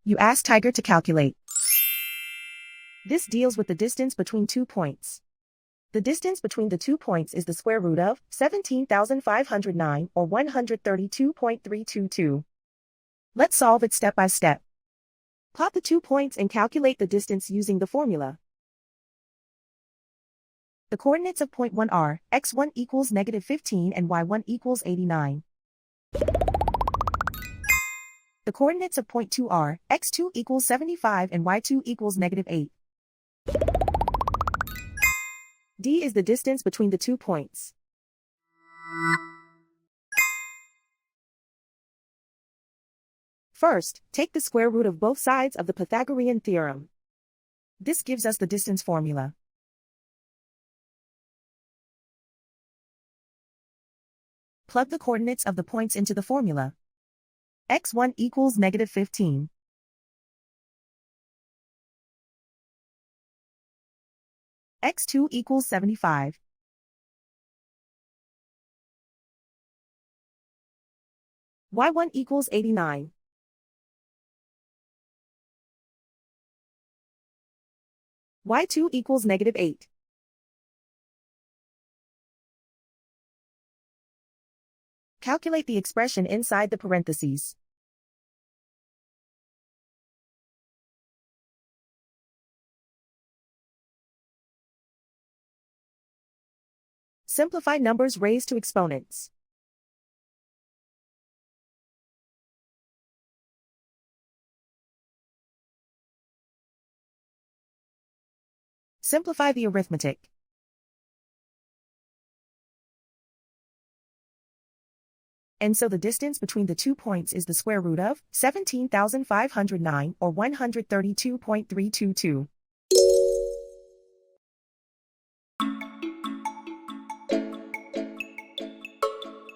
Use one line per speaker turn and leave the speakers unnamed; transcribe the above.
You ask Tiger to calculate. This deals with the distance between 2 points. The distance between the 2 points is the square root of 17,509 or 132.322. Let's solve it step by step. Plot the 2 points and calculate the distance using the formula. The coordinates of point 1 are x1 equals -15 and y1 equals 89. The coordinates of point 2 are x2 equals 75 and y2 equals -8. D is the distance between the 2 points. First, take the square root of both sides of the Pythagorean theorem. This gives us the distance formula. Plug the coordinates of the points into the formula. x1 equals -15. x2 equals 75. y1 equals 89. y2 equals -8. Calculate the expression inside the parentheses. Simplify numbers raised to exponents. Simplify the arithmetic. And so the distance between the 2 points is the square root of 17,509 or 132.322.